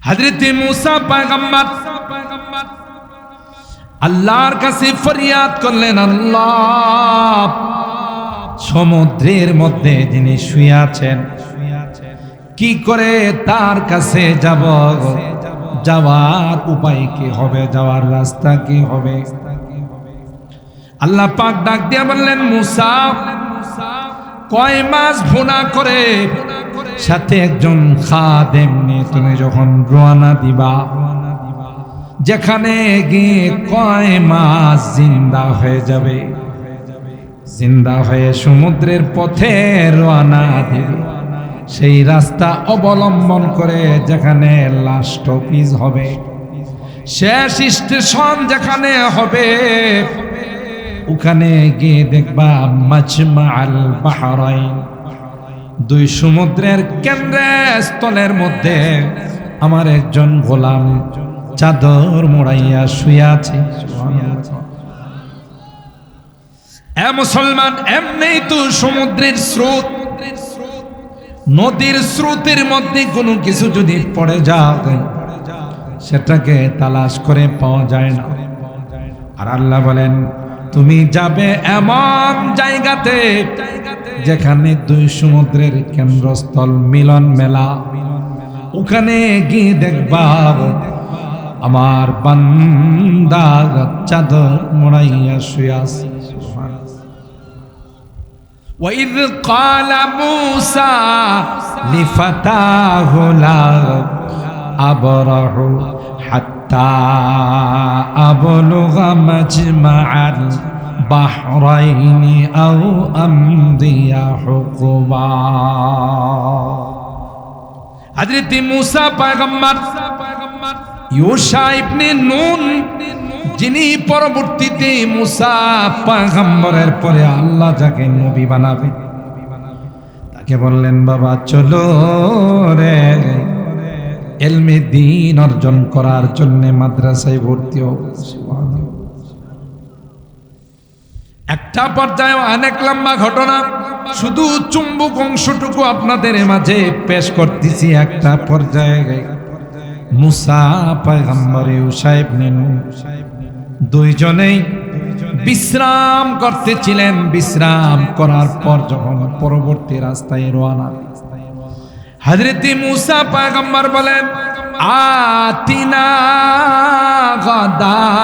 হযরত মূসা পয়গম্বর আল্লাহর কাছে ফরিয়াদ করলেন, আল্লাহ, সমুদ্রের মধ্যে যিনি শুয়ে আছেন, কি করে তার কাছে যাব? যাওয়ার উপায় কি হবে? যাওয়ার রাস্তা কি হবে? আল্লাহ পাক ডাক দিয়ে বললেন, মূসা, কয় মাছ ভুনা করে সাথে একজন খাদেম নিয়ে তুমি যখন রওনা দিবা, যেখানে গিয়ে কয় মাছ জিন্দা হয়ে যাবে, জিন্দা হয়ে সমুদ্রের পথে রওনা দিবে, সেই রাস্তা অবলম্বন করে যেখানে লাস্ট অফিস হবে, শেষ স্টেশন যেখানে হবে, ওখানে গিয়ে দেখবা মাজমাআল বাহরাইন, দুই সমুদ্রের কেন্দ্রস্থলের মধ্যে আমার একজন গোলাম চাদর মোড়াইয়া শুয়ে আছে। এ মুসলমান, এমনি তো সমুদ্রের স্রোত, নদীর স্রোতের মধ্যে কোনো কিছু যদি পড়ে যায় সেটাকে তালাশ করে পাওয়া যায় না। আর আল্লাহ বলেন, তুমি যাবে এমন জায়গাতে যেখানে দুই সমুদ্রের কেন্দ্রস্থল মিলন মেলা, ওখানে গিয়ে দেখবা আমার বান্দা চাদর মোড়াইয়া শুয়ে আছে। وَإِذْ قَالَ مُوسَى لِفَتَاهُ لَا أَبْرَحُ حَتَّى أَبْلُغَ مَجْمَعَ الْبَحْرَيْنِ أَوْ أَمْضِيَ حُقُبًا। হযরত মূসা পয়গম্বর ইউশা ইবনে নুন, যিনি পরবর্তীতে মূসা পয়গম্বরের পরে আল্লাহ যাকে নবী বানাবে, তাকে বললেন, বাবা চলো রে, ইলমে দ্বীন অর্জন করার জন্য মাদ্রাসায় ভর্তি হও। একটা পর্যায়ে অনেক লম্বা ঘটনা, শুধু চুম্বক অংশটুকু আপনাদের মাঝে পেশ করতেছি। একটা পর্যায়ে মূসা পয়গম্বর ইউশা ইবনে নুন দুইজনেই বিশ্রাম করতেছিলেন। বিশ্রাম করার পর যখন পরবর্তী রাস্তায় রওনা, হযরত মূসা পয়গম্বর বলেন, আতিনা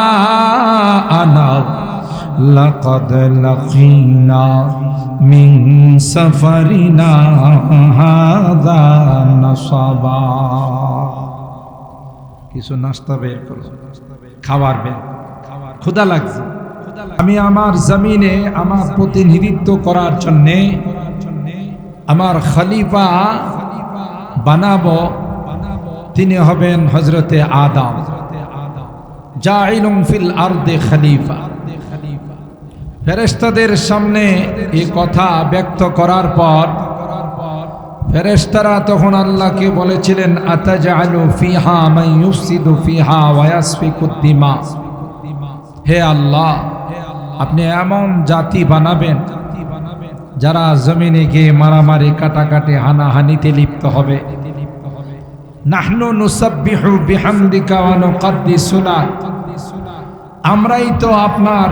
গাদাআনা লাকাদ লাকিনা মিন সাফারিনা হাযা নাসাবা। কিছু নাস্তা বের করো, খাবার বের, ক্ষুধা লাগছে। আমি আমার জমিনে আমার প্রতিনিধিত্ব করার জন্য আমার খলিফা বানাবো, তিনি হবেন হযরতে আদম, জাইলুম ফিল আরদে খলিফা। ফেরেশতাদের সামনে এই কথা ব্যক্ত করার পর ফেরেশতারা তখন আল্লাহকে বলেছিলেন, আতাজআলু ফিহা মান ইউফসিদু ফিহা ওয়া ইয়াসফিকুদ দিমা। হে আল্লাহ, আপনি এমন জাতি বানাবেন যারা জমিনে গিয়ে মারামারি, কাটাকাটি, হানাহানিতে লিপ্ত হবে। নাহনু নুসাব্বিহু বিহামদিকা ওয়া নুকদ্দিসু লাক, আমরাই তো আপনার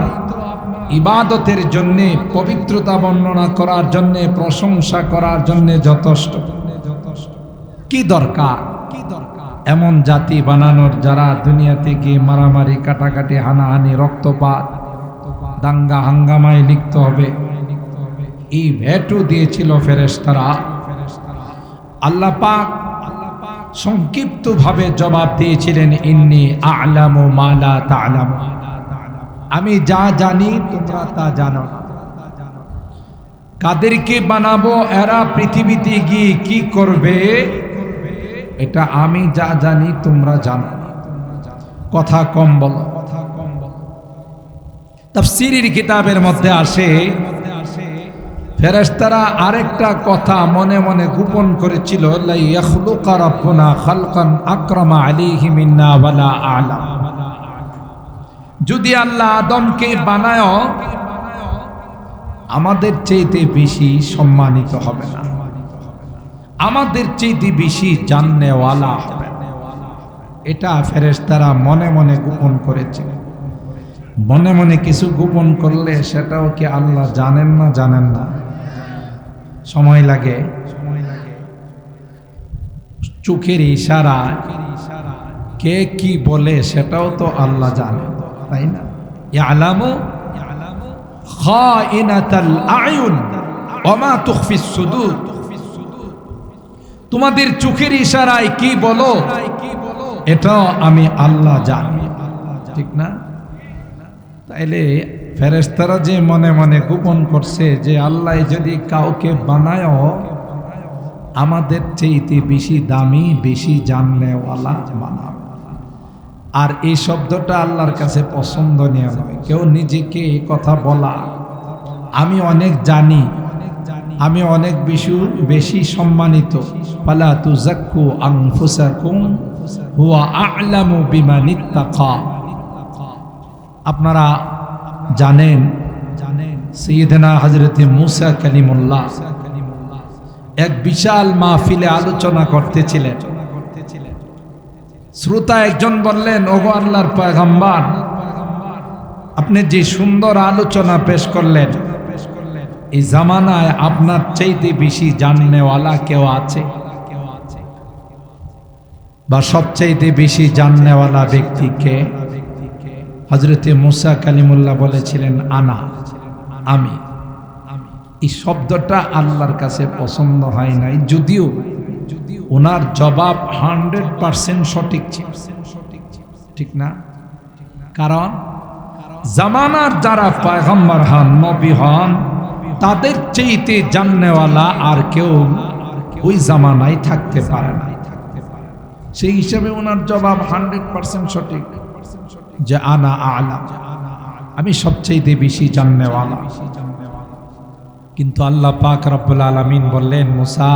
ইবাদতের জন্য, পবিত্রতা বর্ণনা করার জন্য, প্রশংসা করার জন্য যথেষ্ট। কি দরকার এমন জাতি বানানোর যারা দুনিয়া থেকে মারামারি, কাটাকাটি, হানাহানি, রক্তপাত, দাঙ্গা হাঙ্গামায় লিপ্ত হবে। এই ভেটু দিয়েছিল ফেরেশতারা। আল্লাহ পাক সংক্ষিপ্ত ভাবে জবাব দিয়েছিলেন, ইন্নী আ'লামু মা লা তা'লামু, আমি যা জানি তোমরা তা জানো না। কাদেরকে বানাবো, এরা পৃথিবীতে গিয়ে কি করবে, এটা আমি যা জানি তোমরা জানো না। কথা কম বলো। তাফসীরের কিতাবের মধ্যে আসে, ফেরেশতারা আরেকটা কথা মনে মনে গোপন করেছিল, লা ইয়াখলুকা রাব্বুনা খালকান আকরামা আলাইহি মিন্না ওয়ালা আ'লাম। যদি আল্লাহ আদমকে বানায়, আমাদের চাইতে বেশি সম্মানিত হবে না, আমাদের চাইতে বেশি জাননেওয়ালা হবে না। এটা ফেরেশতারা মনে মনে গোপন করেছে। মনে মনে কিছু গোপন করলে সেটাও কি আল্লাহ জানেন না? জানেন না? সময় লাগে। চোখের ইশারা কে কি বলে সেটাও তো আল্লাহ জানে, তাই না? ইয়ালামু খাইনাতাল আয়ুন ওয়া মা তুখফিস সুদূর। তোমাদের চোখের ইশারায় কি বলো এটাও আমি আল্লাহ জানি, ঠিক না? তাইলে ফেরেশতারা যে মনে মনে গোপন করছে যে আল্লাহ যদি কাউকে বানায় আমাদের চাইতে বেশি দামি, বেশি জাননেওয়ালা বানাবে। আর এই শব্দটা আল্লাহর কাছে পছন্দনীয় নয়। কেউ নিজেকে এই কথা বলা, আমি অনেক জানি, আমি অনেক বেশি সম্মানিত, ফালা তুযাক্কু আনফুসাকুম হুয়া আ'লামু বিমান ইত্তাকা। আপনারা জানেন সাইয়েদনা হযরতে মূসা কালিমুল্লাহ এক বিশাল মাহফিলে আলোচনা করতেছিলেন। শ্রোতা একজন বললেন, ওগো আল্লাহর পয়গম্বর, আপনি যে সুন্দর আলোচনা পেশ করলেন, এই জামানায় আপনার চাইতে বেশি জাননেওয়ালা কেউ আছে? বা সবচাইতে বেশি জাননেওয়ালা ব্যক্তি কে? হযরতে মূসা কালিমুল্লাহ বলেছিলেন, আনা, আমি। এই শব্দটা আল্লাহর কাছে পছন্দ হয় নাই, যদিও ওনার জবাব 100% সঠিক ছিল, ঠিক না? কারণ জামানার যারা পয়গম্বর হন, নবী হন, তাদের চাইতে জাননেওয়ালা আর কেউ ওই জামানায় থাকতে পারে না। সেই হিসাবে ওনার জবাব 100% সঠিক যে আনা আ'লাম, আমি সবচাইতে বেশি জাননেওয়ালা। কিন্তু আল্লাহ পাক রব্বুল আলামিন বললেন, মূসা,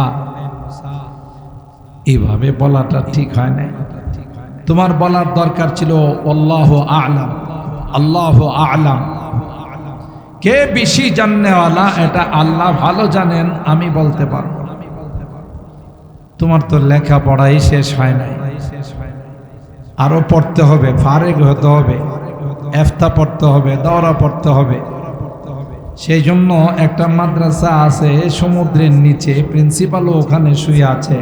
এইভাবে বলাটা ঠিক হয় না। তোমার বলার দরকার ছিল আল্লাহু আ'লাম, আল্লাহু আ'লাম। কে বেশি জাননেওয়ালা এটা আল্লাহ ভালো জানেন, আমি বলতে পারবো না। তোমার তো লেখাপড়াই শেষ হয় নাই, আরো পড়তে হবে, ফারেগ হতে হবে, ইফতা পড়তে হবে, দাওরা পড়তে হবে। সেই জন্য একটা মাদ্রাসা আছে সমুদ্রের নিচে, প্রিন্সিপালও ওখানে শুয়ে আছে।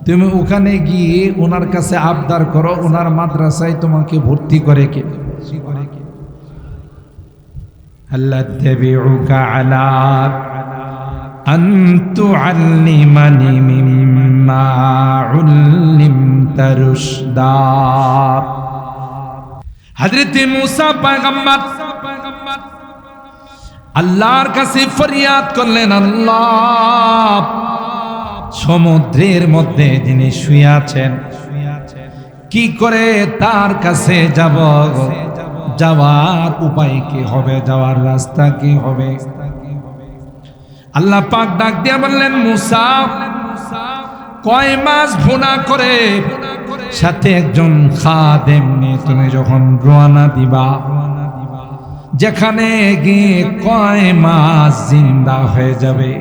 তুমি ওখানে গিয়ে ওনার কাছে আবদার করো, ওনার মাদ্রাসায় তোমাকে ভর্তি করে কে। আল্লাহ তাবিউকা আলা আন তুআল্লিমানি মিম্মা উল্লিমতা রুশদা। হযরত মূসা পয়গম্বর আল্লাহর কাছে ফরিয়াদ করলেন, আল্লাহ, সমুদ্রের মধ্যে যিনি শুয়ে আছেন, কি করে তার কাছে যাব? যাওয়ার উপায় কি হবে? যাওয়ার রাস্তা কি হবে? আল্লাহ পাক ডাক দিয়ে বললেন, মূসা, কয় মাছ ভুনা করে সাথে একজন খাদেম নিয়ে তুমি যখন রওনা দিবা, যেখানে গিয়ে কয় মাছ জিন্দা হয়ে যাবে,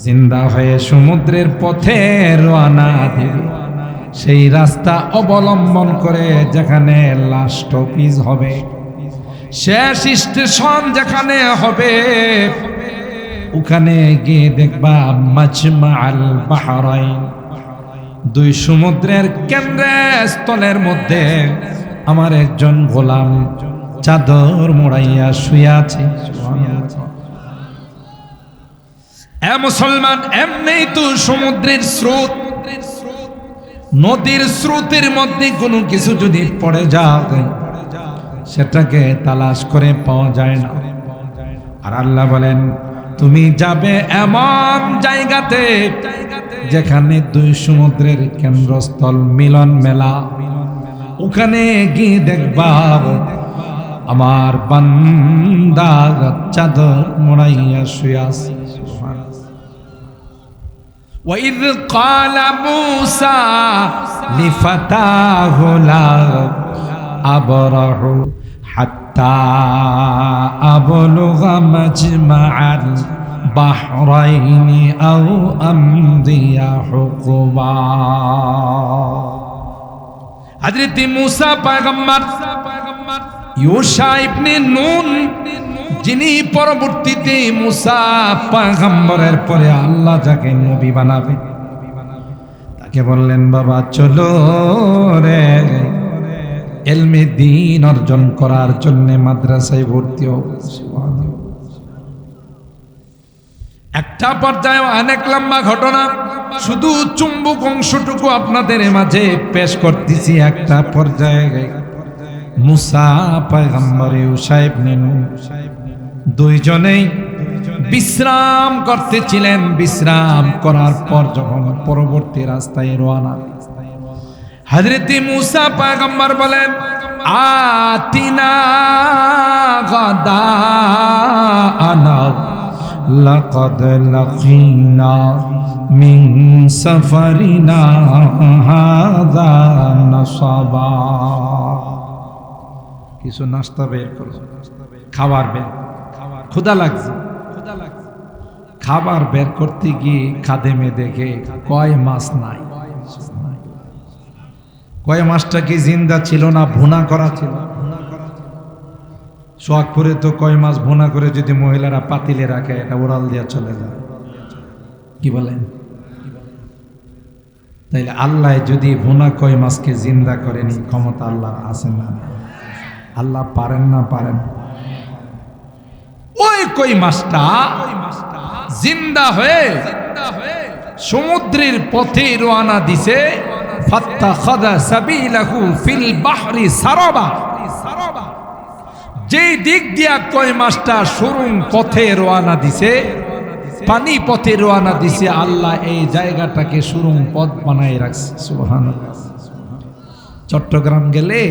জিন্দা হয়ে সমুদ্রের পথে রওনা দিবে, সেই রাস্তা অবলম্বন করে যেখানে লাস্ট অফিস হবে, শেষ স্টেশন যেখানে হবে, ওখানে গিয়ে দেখবা মাজমাআল বাহরাইন, দুই সমুদ্রের কেন্দ্রস্থলের মধ্যে আমার একজন গোলাম চাদর মোড়াইয়া শুয়ে আছে। এ মুসলমান, এমনি তো সমুদ্রের স্রোত, নদীর স্রোতের মধ্যে কোনো কিছু যদি পড়ে যায় সেটাকে তালাশ করে পাওয়া যায় না। আর আল্লাহ বলেন, তুমি যাবে এমন জায়গাতে যেখানে দুই সমুদ্রের কেন্দ্রস্থল মিলন মেলা, ওখানে গিয়ে দেখবা আমার বান্দা চাদর মোড়াইয়া শুয়ে আছে। وَإِذْ قَالَ مُوسَى لِفَتَاهُ لَا أَبْرَحُ حَتَّى أَبْلُغَ مَجْمَعَ الْبَحْرَيْنِ أَوْ أَمْضِيَ حُقُبًا। হযরত মুসা পয়গম্বর ইউশা ইবনে নুন, যিনি পরবর্তীতে মুসা পয়গম্বরের পরে আল্লাহ যাকে নবী বানাবে, তাকে বললেন বাবা চলো রে ইলমে দ্বীন অর্জন করার জন্য মাদ্রাসায় ভর্তি হও। একটা পর্যায়ে অনেক লম্বা ঘটনা, শুধু চুম্বক অংশটুকু আপনাদের মাঝে পেশ করতেছি। একটা পর্যায়ে মুসা পয়গম্বর ইউশা ইবনে নূন দুইজনেই বিশ্রাম করতেছিলেন। বিশ্রাম করার পর যখন পরবর্তী রাস্তায় রওনা, হযরত মুসা পয়গম্বর বলেন আতিনা গাদাআনা লাকাদ লাকিনা মিন সাফারিনা হাযা নাসাবা। কিছু নাস্তা বের করো, খাবার বের, ক্ষুধা লাগছে। খাবার বের করতে গিয়ে খাদেমে দেখে কয় মাছ নাই। কয় মাছটা কি জিন্দা ছিল না ভুনা করা ছিল? সোহাগপুরে তো কয় মাছ ভুনা করে যদি মহিলারা পাতিলে রাখে, এটা ওরাল দিয়া চলে যায়। কি বলেন? তাইলে আল্লাহ যদি ভুনা কয় মাছকে জিন্দা করেনি, ক্ষমতা আল্লাহ আছেন না? আল্লাহ পারেন না? পারেন। ওই কই মাছটা জিন্দা হয়ে সমুদ্রের পথে রওনা দিছে। ফাত্তাখাযা সাবিলাহু ফিল বাহরি সারাবা। যে দিক দিয়া কই মাছটা সুরুং পথে রওনা দিছে, পানি পথে রওনা দিছে, আল্লাহ এই জায়গাটাকে সুরুং পথ বানায় রাখছে। সুবহানাল্লাহ। চট্টগ্রাম গেলে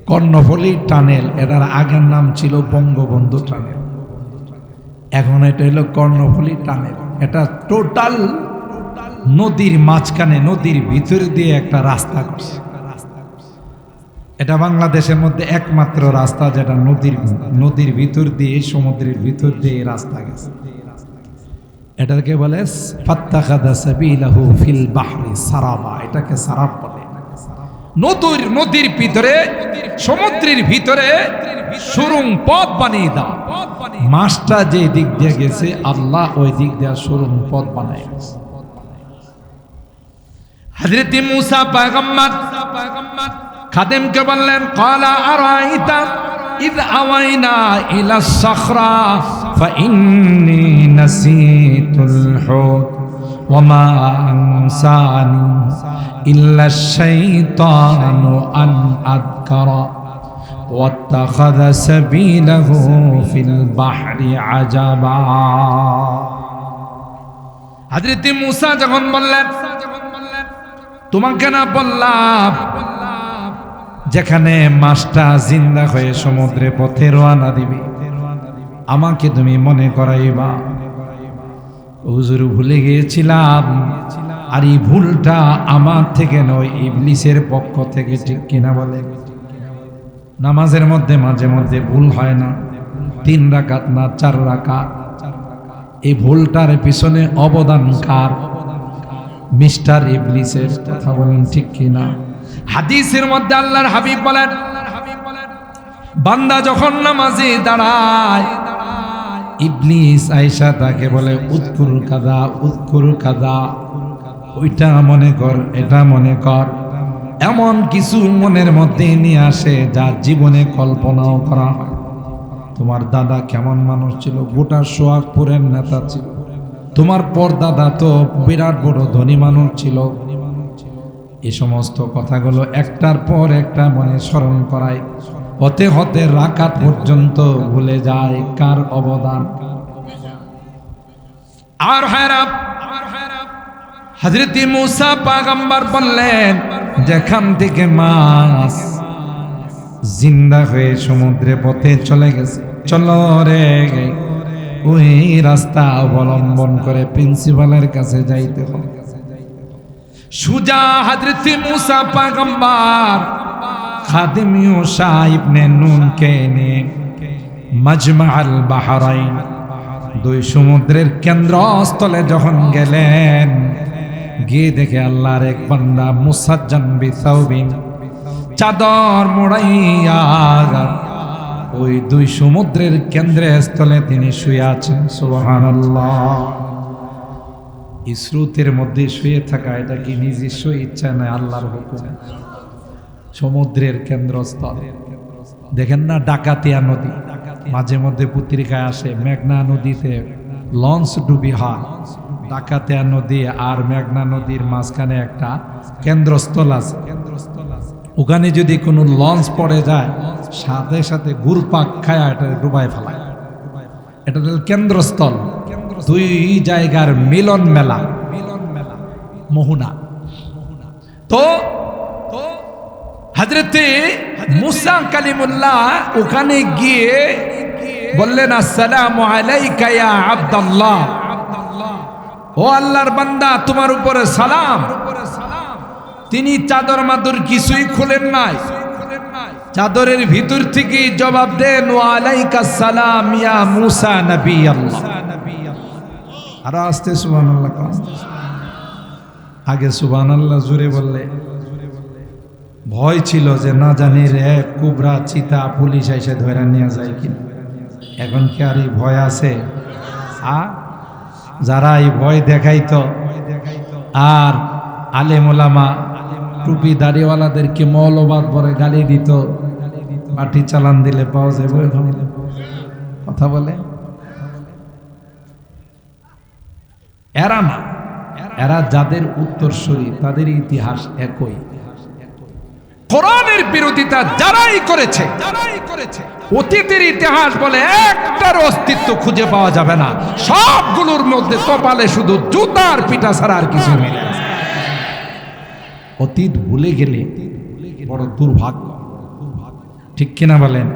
কর্ণফুলী টানেল, এটার আগের নাম ছিল বঙ্গবন্ধু টানেল, এখন এটা হলো কর্ণফুলী টানেল। এটা টোটাল নদীর মাঝখানে, নদীর ভিতর দিয়ে একটা রাস্তা করছে। এটা বাংলাদেশের মধ্যে একমাত্র রাস্তা যেটা নদীর ভিতর দিয়ে, সমুদ্রের ভিতর দিয়ে রাস্তা গেছে। এটাকে বলে ফাত্তাখাযা সাবিলাহু ফিল বাহরি সারাবা। এটাকে সারাব বলে। নদীর ভিতরে, সমুদ্রের ভিতরে সুরুং পথ বানিয়ে দাও। মাছটা যে দিক দিয়ে গেছে, আল্লাহ ওই দিক দিয়ে সুরুং পথ বানায় গেছে। হযরত মুসা পয়গম্বর খাদেমকে বললেন ক্বালা আরাইতা ইয আওয়াইনা ইলা সাখরা ফাইন্নী নাসিতুল হুত ওয়া মা আনসানি ইল্লা শাইতানু আন আযকারা ওয়াত্তাখাযা সাবিলাহু ফিল বাহরি আজাবা। হযরত মুসা যখন বললেন তোমাকে না বললাম যেখানে মাছটা জিন্দা হয়ে সমুদ্রে পথে রওনা দিবে, আমাকে তুমি মনে করাইবা। হুজুর ভুলে গিয়েছিলাম, আর এই ভুলটা আমার থেকে নয়, ইবলিসের পক্ষ থেকে। ঠিক কিনা বলে? নামাজের মধ্যে মাঝে মধ্যে ভুল হয় না? 3 রাকাত না 4 রাকাত। এই ভুলটার পিছনে অবদান কার? মিস্টার ইবলিসের। কথা বলেন ঠিক কিনা? হাদিসের মধ্যে আল্লাহর হাবিব বলেন, বান্দা যখন নামাজে দাঁড়ায়, ইবলিস আয়েশা তাকে বলে উযকুর কাযা উযকুর কাযা, ওইটা মনে কর, এটা মনে কর। এমন কিছু মনের মধ্যে নিয়ে আসে যা জীবনে কল্পনাও করা হয়। তোমার দাদা কেমন মানুষ ছিল? গোটা সোহাগপুরের নেতা ছিল। তোমার পরদাদা তো বিরাট বড় ধনী মানুষ ছিল। এই সমস্ত কথাগুলো একটার পর একটা মনে স্মরণ করায়, হতে হতে রাকাত পর্যন্ত ভুলে যায় কার অবদান। আর হায়রাব হযরত মুসা পয়গম্বর বললেন যেখান থেকে মাছ জিন্দা হয়ে সমুদ্রে পথে চলে গেছে, চলো রে ওই রাস্তা অবলম্বন করে প্রিন্সিপালের কাছে যাইতে হবে। সুজা হযরত মুসা পয়গম্বর খাদিম ইউশা ইবনে নুনকে নিয়ে মাজমাআল বাহরাইন, দুই সমুদ্রের কেন্দ্রস্থলে যখন গেলেন, গিয়ে দেখে আল্লাহর এক বান্দা মুসাজ্জান বিসাউবিন, চাদর মোড়াইয়া ওই দুই সমুদ্রের কেন্দ্রে স্থলে তিনি শুয়ে আছেন। সুবহানাল্লাহ। এই স্রোতের মধ্যে শুয়ে থাকা এটা কি নিজস্ব ইচ্ছা নয়, আল্লাহর হুকুম। সমুদ্রের কেন্দ্রস্থল দেখেন না, ডাকাতিয়া নদী, মাঝে মধ্যে পত্রিকায় আসে মেঘনা নদীতে লঞ্চ ডুবি হয়। ডাকাতিয়া নদী আর মেঘনা নদীর মাঝখানে একটা কেন্দ্রস্থল আছে। ওখানে যদি কোনো লঞ্চ পড়ে যায় সাথে সাথে ঘুরপাক খায় এটা ডুবাই ফেলায়। এটা কেন্দ্রস্থল, দুই জায়গার মিলন মেলা, মোহনা। তো হযরতে মুসা কালিমুল্লাহ ওখানে গিয়ে বললেন, আসসালামু আলাইকা ইয়া আব্দুল্লাহ, ও আল্লাহর বান্দা তোমার উপরে সালাম। তিনি চাদর মাদর কিছুই খুলেন নাই, চাদরের ভিতর থেকে জবাব দেন, ওয়া আলাইকাস সালাম ইয়া মুসা নবী আল্লাহ। আর আস্তে সুবহানাল্লাহ। আগে সুবহানাল্লাহ জোরে বললে ভয় ছিল যে না জানি রে কুবরা চিতা পুলিশ এসে ধরে নিয়ে যায় কিনা। এখন কি আর এই ভয় আছে? যারা এই ভয় দেখাইতো আর আলেম ওলামা টুপি দাড়িওয়ালাদেরকে মৌলবাদ পরে গালি দিত, মাটি চালান দিলে পাওয়া যাবে কথা বলে, এরা না, এরা যাদের উত্তরসূরি তাদের ইতিহাস একই। কোরআনের বিরোধিতা যারাই করেছে অতীতের ইতিহাস বলে একটার অস্তিত্ব খুঁজে পাওয়া যাবে না। সবগুলোর মধ্যে কপালে শুধু জুতার পিটা ছাড়া আর কিছু নেই। অতীত ভুলে গেলে বড় দুর্ভাগ্য, ঠিক কিনা বলেন?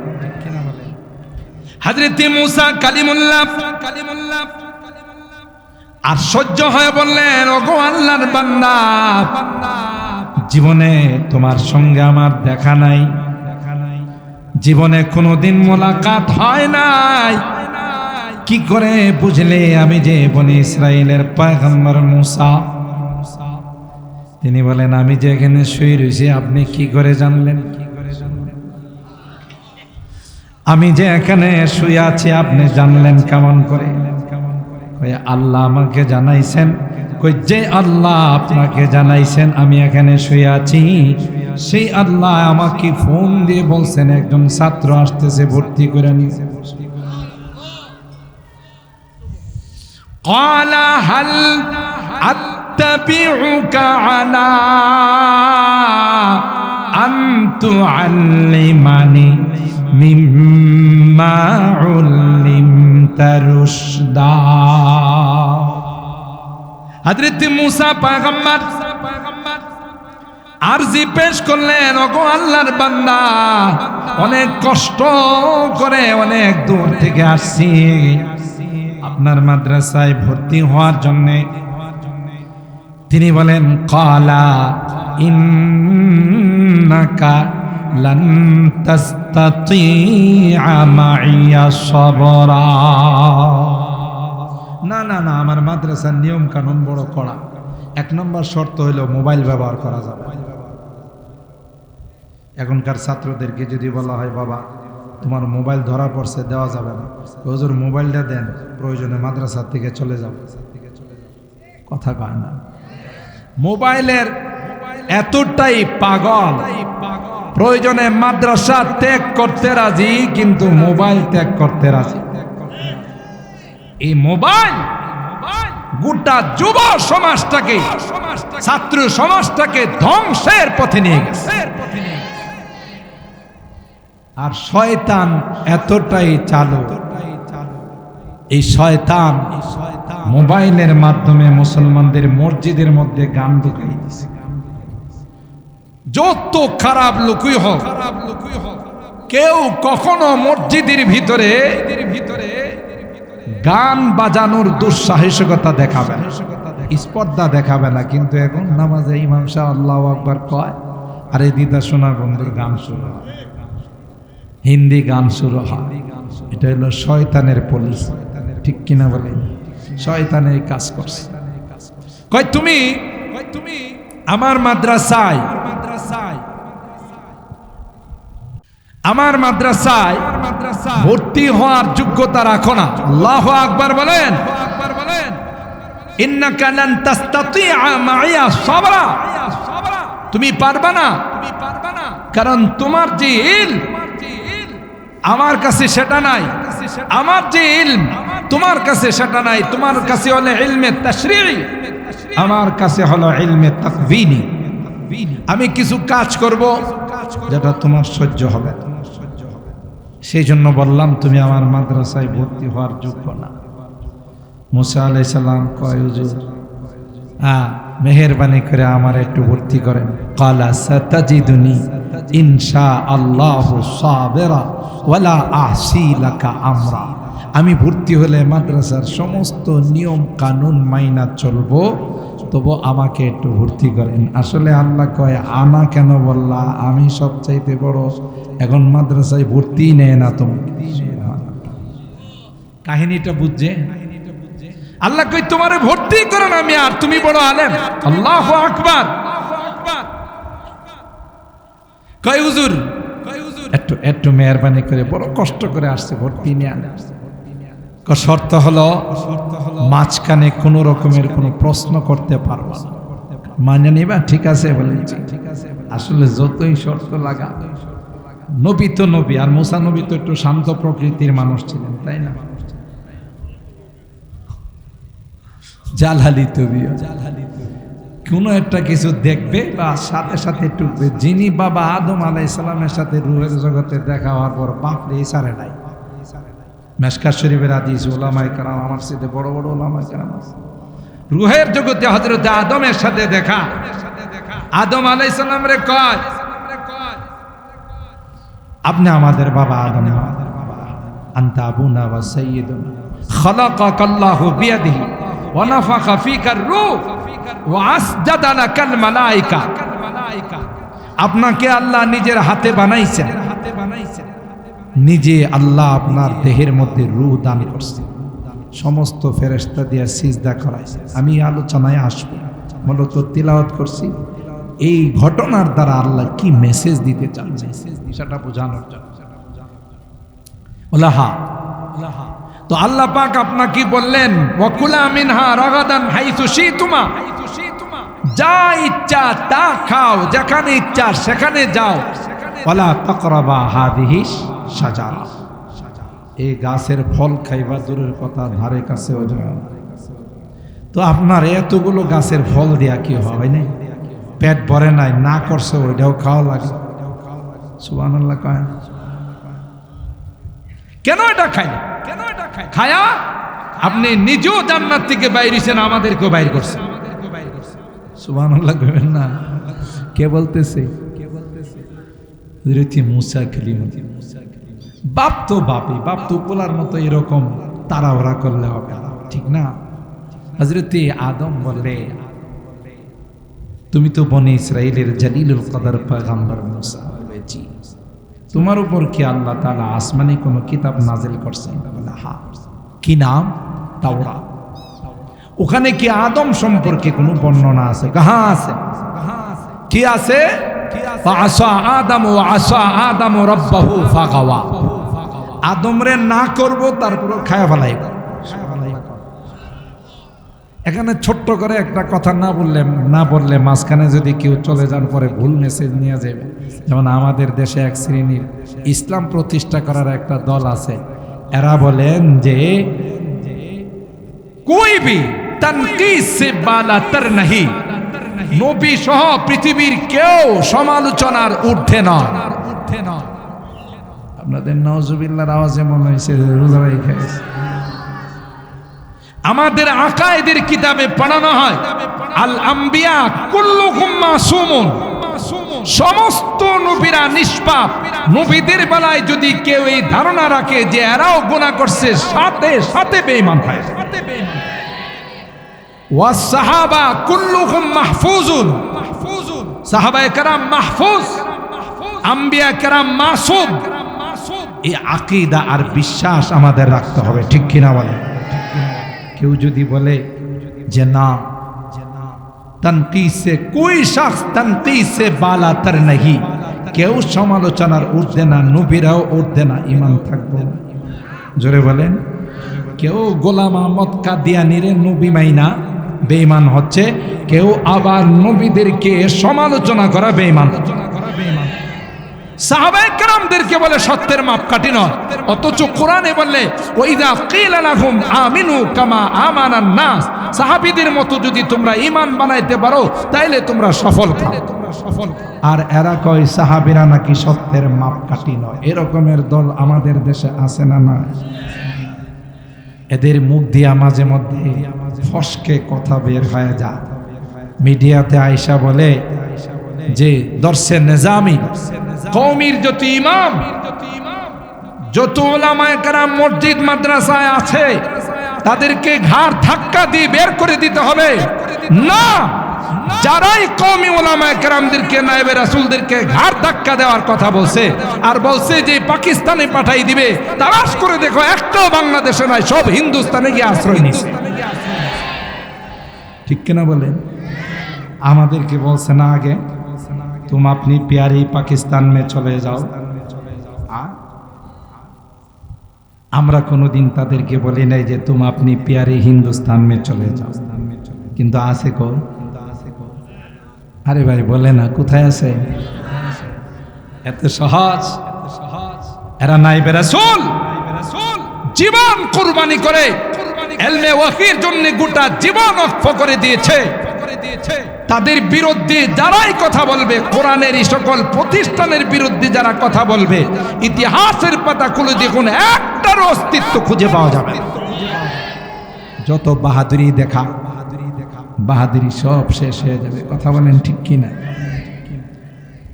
হযরতে মুসা কালিমুল্লাহ আর সহ্য হয়ে বললেন, ওগো আল্লাহর বান্দা, জীবনে তোমার সঙ্গে আমার দেখা নাই, জীবনে কোনোদিন মোলাকাত হয় নাই, কি করে বুঝলে আমি যে বনি ইসরাইলের পয়গম্বর মুসা? তিনি বলেন, আমি যে এখানে শুয়ে রয়েছি আপনি কি করে জানলেন? আমি যে এখানে শুয়ে আছি আপনি জানলেন কেমন করে? আল্লাহ আমাকে জানাইছেন। কই যে আল্লাহ আপনাকে জানাইছেন আমি এখানে শুয়ে আছি, সেই আল্লাহ আমাকে ফোন দিয়ে বলছেন একজন ছাত্র আসতেছে, ভর্তি করে নিছে। ক্বালা হাল আত্তাবিউকা আলা আন তুআল্লিমানি মিম্মা উল্লিমতা রুশদা। হযরত মুসা পয়গম্বর আরজি পেশ করলেন, ওগো আল্লাহর বান্দা, অনেক কষ্ট করে অনেক দূর থেকে আসছি আপনার মাদ্রাসায় ভর্তি হওয়ার জন্য। তিনি বলেন, ক্বালা ইন্নাকা লান তাস্তাতিআ মাইয়া সাবরা। না না না, আমার মাদ্রাসার নিয়ম কানুন বড় কড়া। এক নম্বর শর্ত হইল মোবাইল ব্যবহার করা যাবে। এখনকার ছাত্রদেরকে যদি বলা হয় বাবা তোমার মোবাইল ধরা পড়ছে, দেওয়া যাবে না। হুজুর মোবাইলটা দেন, প্রয়োজনে মাদ্রাসা থেকে চলে যাব। কথা কয় না। মোবাইলের এতটাই পাগল, প্রয়োজনে মাদ্রাসা ত্যাগ করতে রাজি, কিন্তু মোবাইল ত্যাগ করতে রাজি। এই মোবাইল গোটা যুব সমাজটাকে, ছাত্র সমাজটাকে ধ্বংসের পথে নিয়ে গেছে। আর শয়তান এতটাই চালু, এই শয়তান মোবাইলের মাধ্যমে মুসলমানদের মসজিদের মধ্যে গান ঢুকিয়ে দিয়েছে। যত খারাপ লোকই হোক, কেউ কখনো মসজিদের ভিতরে গান বাজানোর দুঃসাহসিকতা দেখাবে না, স্পর্ধা দেখাবে না। কিন্তু এখন নামাজে ইমাম সাহেব আল্লাহু আকবার কয়, আর এই দিদা শোনা বন্ধুর গান শুরু হয়, হিন্দি গান শুরু হয়। এটা হলো শয়তানের পুলিশ, ঠিক কিনা বলে? শয়তানের কাজ করছে। কয় তুমি আমার মাদ্রাসায় ভর্তি হওয়ার যোগ্যতা রাখো না। আল্লাহু আকবার বলেন। ইন্নাকা লান তাস্তাতিআ মাইয়া সাবরা, তুমি পারবা না, কারণ তোমার যে ইলম আমার কাছে সেটা নাই, আমার যে ইলম তোমার কাছে সেটা নাই। তোমার কাছে হলো ইলমে তাশরীঈ, আমার কাছে হলো ইলমে তাকওয়িনি। আমি কিছু কাজ করব যেটা তোমার সহ্য হবে, সেই জন্য বললাম তুমি আমার মাদ্রাসায় ভর্তি হওয়ার যোগ্য না। মুসা আলাইহিস সালাম কয়, হুজুর মেহেরবানি করে আমার একটু ভর্তি করেন। ক্বালা সাতাজিদুনি ইনশাআল্লাহু সাবিরা ওয়ালা আহসি লাকা আমরা। আমি ভর্তি হলে মাদ্রাসার সমস্ত নিয়ম কানুন মাইনা চলবো, তবু আমাকে একটু ভর্তি করেন। আসলে আল্লাহ কয়, আনা কেন বললা? আমি সবচাইতে বড়, এখন মাদ্রাসায় ভর্তি নেয় না তুমি। কাহিনীটা বুঝছে? আল্লাহ কই তোমারে ভর্তি করেন আমি, আর তুমি বড় আলেম। আল্লাহু আকবার। কয় হুজুর একটু মেহরবানি করে, বড় কষ্ট করে আসছে, ভর্তি নিয়ে আনে। শর্ত হলো মাঝখানে কোন রকমের কোনো প্রশ্ন করতে পারবা না, মানে নিবা? ঠিক আছে বলেন। আসলে যতই শর্ত লাগা, নবী তো নবী, আর মুসা নবী তো একটু শান্ত প্রকৃতির মানুষ ছিলেন, তাই না? জালালি তবি কোনো একটা কিছু দেখবে বা সাথে সাথে টুকবে। যিনি বাবা আদম আলাইহিস সালামের সাথে রূহের জগতে দেখা হওয়ার পর বাপরে ইসারে নাই। মেশকাত শরীফের হাদিস, উলামায়ে কেরাম, আমার সাথে বড় বড় উলামায়ে কেরাম আছে, রূহের জগতে হযরত আদমের সাথে দেখা। আদম আলাইহিস সালাম রে কয়, আপনি আমাদের বাবা আদম, আনতা আবুনা ওয়া সাইয়্যিদুনা, খালাকাকাল্লাহু বিয়াদিহি ওয়া নাফাখা ফীকার রূহ ওয়া আসজাদা লাকাল মালায়েকা। আপনাকে আল্লাহ নিজের হাতে বানাইছেন, নিজে আল্লাহ আপনার দেহের মধ্যে রূহ দান করছে, সমস্ত ফেরেশতা দিয়ে সিজদা করাইছে। আমি আলোচনায় আসবো, মূলত তিলাওয়াত করছি। এই ঘটনার দ্বারা আল্লাহ কি মেসেজ দিতে চাচ্ছে সেটা বোঝানোর জন্য। তো আল্লাহ পাক আপনাকে বললেন, ওয়াকুলা মিনহা রাগাদান হাইসু শিতুমা, যা ইচ্ছা তা খাও, যেখানে ইচ্ছা সেখানে যাও। ওয়ালা তাকরাবা হাদিহিস শাজারা, এই গাছের ফল খাইবা দূরের কথা, ধারে কাছেও যাও। তো আপনার এতগুলো গাছের ফল দিয়া কি হয় না? পেট ভরে নাই, না করছে ওইটাও খাওয়া লাগে। সুবহানাল্লাহ কয় কেন এটা খাই? খায়া আপনি নিজেও জান্নাত থেকে বাইরেছেন, আমাদেরকেও বাইর করছেন। সুবহানাল্লাহ কইবেন না? কে বলতেছে? হযরত মুসা কালিমুল্লাহ। বাপ তো বাপই, বাপ তো পোলার মতো এরকম তাড়াহুড়া করলে হবে না, ঠিক না? হযরত আদম বলে, তুমি তো বনি ইসরাইলের জলিলুল কদর পয়গম্বর মুসা, বলেছি তোমার উপর কি আল্লাহ তাআলা আসমানি কোন কিতাব নাজিল করছেন? বলে হ্যাঁ। কি নাম? তাওরাত। ওখানে কি আদম সম্পর্কে কোনো বর্ণনা আছে? হ্যাঁ আছে। কি আছে? ফাআসা আদম ওয়া আসা আদম রাব্বাহু ফাগাওয়া। আদমরে না করব, তারপর খায়া ফেলাইব। এখানে ছোট্ট করে একটা কথা না বললে মাঝখানে যদি কেউ চলে যান, পরে ভুল মেসেজ নিয়ে যাবে। যেমন আমাদের দেশে এক শ্রেণীর ইসলাম প্রতিষ্ঠা করার একটা দল আছে, এরা বলেন যে কোই ভি তানকিস সে বালাতর নাহি, নবী সহ পৃথিবীর কেউ সমালোচনার ঊর্ধ্বে নয়। আপনাদের নাউজুবিল্লাহর আওয়াজে মনে হয়েছে রোজাই খাইছে। আমাদের আকায়েদের কিতাবে পড়ানো হয়, আল আম্বিয়া কুল্লুহুম মাসুমুন, সমস্ত নবীরা নিষ্পাপ। নবীদের বেলায় যদি কেউ এই ধারণা রাখে যে এরাও গুনাহ করছে, সাথে সাথে বেঈমান হয়। ওয়াস সাহাবা কুল্লুহুম মাহফুজুন, সাহাবায়ে কেরাম মাহফুজ, আম্বিয়া কেরাম মাসুম। এই আকীদা আর বিশ্বাস আমাদের রাখতে হবে, ঠিক কিনা বলেন? কেউ যদি বলে যে না तनकीस से कोई शख्स तनकीस से बाला तर नहीं কেউ সমালোচনার ঊর্ধ্বে না নবীরাও ঊর্ধ্বে না ঈমান থাকবে না জোরে বলেন কেউ গোলাম আহমদ কাদিয়ানীরে নবী মাইনা বেঈমান হচ্ছে কেউ আবার নবীদেরকে সমালোচনা করা বেঈমান সাহাবায়ে কেরামদেরকে বলে সত্যের মাপকাঠি নয় অথচ কোরআনে বললে ওয়াইদা কিলা লাহুম আমিনু কামা আমানান নাস সাহাবীদের মতো যদি তোমরা ঈমান বানাইতে পারো তাইলে তোমরা সফল আর এরা কয় সাহাবীরা নাকি সত্যের মাপকাঠি নয় এরকমের দল আমাদের দেশে আছে না না এদের মুখ দিয়ে মাঝে মধ্যে ফসকে কথা বের হয়ে যায় মিডিয়াতে আয়েশা বলে যে দর্শে নিজামি কওমির যত ইমাম যত উলামায়ে কেরাম মসজিদ মাদ্রাসায় আছে তাদেরকে ঘাড় ধাক্কা দিয়ে বের করে দিতে হবে না যারাই কওমি উলামায়ে কেরামদেরকে নায়েবে রাসূলদেরকে ঘাড় ধাক্কা দেওয়ার কথা বলছে আর বলছে যে পাকিস্তানে পাঠাই দিবে তালাশ করে দেখো একটাও বাংলাদেশে নাই সব হিন্দুস্তানে গিয়ে আশ্রয় নিছে ঠিক কিনা বলেন আমাদেরকে বলছে না আগে तुम अपनी प्यारी पाकिस्तान में चले जाओ আমরা কোনোদিন তাদেরকে বলি নাই যে तुम अपनी प्यारी हिंदुस्तान में चले जाओ কিন্তু আছে কো আরে ভাই বলে না কোথায় আছে এত সহজ এরা নাইবে রাসূল জীবন কুরবানি করে ইলমে ওয়াহির জন্য গোটা জীবন ওয়াকফ করে দিয়েছে তাদের বিরুদ্ধে যারাই কথা বলবে কোরআনের এই সকল প্রতিষ্ঠানের বিরুদ্ধে যারা কথা বলবে ইতিহাসের পাতা খুলে দেখুন একটার অস্তিত্ব খুঁজে পাওয়া যাবে যত বাহাদুরি দেখা বাহাদুরি সব শেষ হয়ে যাবে কথা বলেন ঠিক কি না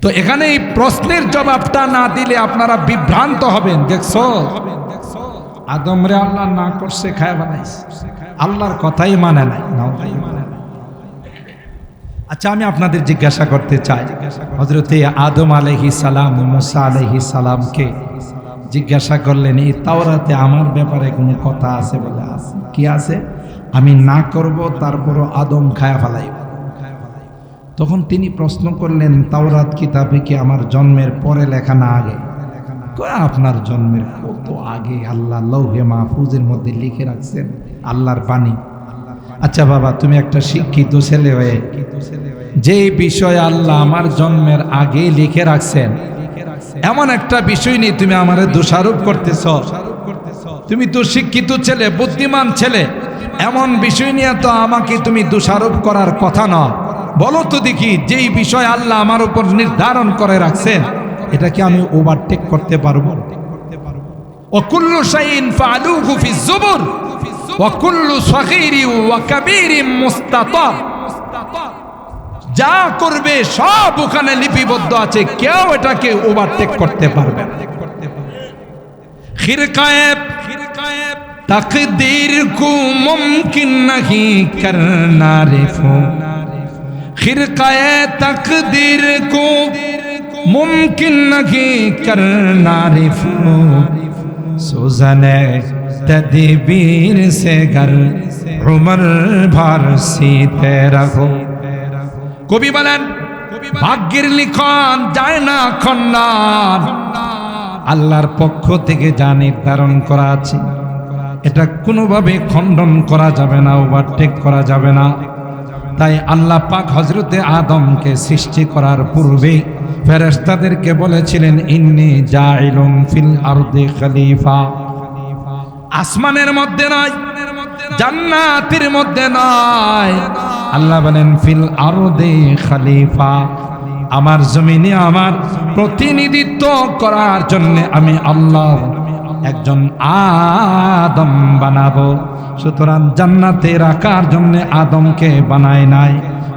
তো এখানে এই প্রশ্নের জবাবটা না দিলে আপনারা বিভ্রান্ত হবেন দেখছো আদম রে আল্লাহ না করছে খায় বানাইছে আল্লাহর কথাই মানে নাই আচ্ছা আমি আপনাদের জিজ্ঞাসা করতে চাই হযরতে আদম আলাইহিস সালাম মুসা আলাইহিস সালামকে জিজ্ঞাসা করলেন এই তাওরাতে আমার ব্যাপারে কোনো কথা আছে বলে আছে কি আছে আমি না করব তারপরও আদম খায়া ফেলাইব তখন তিনি প্রশ্ন করলেন তাওরাত কিতাবে কি আমার জন্মের পরে লেখা না আগে আপনার জন্মের কত আগে আল্লাহ লৌহে মাহফুজের মধ্যে লিখে রাখছেন আল্লাহর বাণী আচ্ছা বাবা তুমি একটা শিক্ষিত ছেলে হয়ে যে বিষয় আল্লাহ আমার জন্মের আগে লিখে রাখছেন এমন একটা বিষয় নিয়ে তুমি আমারে দোষারোপ করতেছ তুমি তো শিক্ষিত ছেলে বুদ্ধিমান ছেলে এমন বিষয় নিয়ে তো আমাকে তুমি দোষারোপ করার কথা না বলো তো দেখি যেই বিষয় আল্লাহ আমার উপর নির্ধারণ করে রাখছেন এটা কি আমি ওভারটেক করতে পারবো ওয়াকুল্লু শাইইন ফাআলুহু ফিজ জুবুর ওয়াকুল্লু সগীরি ওয়া কাবীরি মুস্তাতার যা করবে সব ওখানে লিপিবদ্ধ আছে কেউ এটাকে ওভারটেক করতে পারবে না খিরকায়ে तकदीर को मुमकिन नहीं करना रे फो खिरकाए तकदीर को मुमकिन नहीं करना रे फो सुजने तदबीर से घर उमर भर सीते रहो কবি বলেন ভাগ্যের লিখন যায় না খন্ডন আল্লাহর পক্ষ থেকে যা নির্ধারণ করা আছে এটা কোনোভাবে খণ্ডন করা যাবে না ওভারটেক করা যাবে না তাই আল্লাহ পাক হযরতে আদমকে সৃষ্টি করার পূর্বে ফেরেশতাদেরকে বলেছিলেন ইন্নী জাইলুন ফিল আরদি খলিফা আসমানের মধ্যে নয় জান্নাতের মধ্যে নয় আল্লাহ বলেন ফিল আরদি খলিফা আমার জমিনে আমার প্রতিনিধিত্ব করার জন্য আমি আল্লাহ একজন আদম বানাবো সুতরাং জান্নাতে রাখার জন্য আদমকে বানায় নাই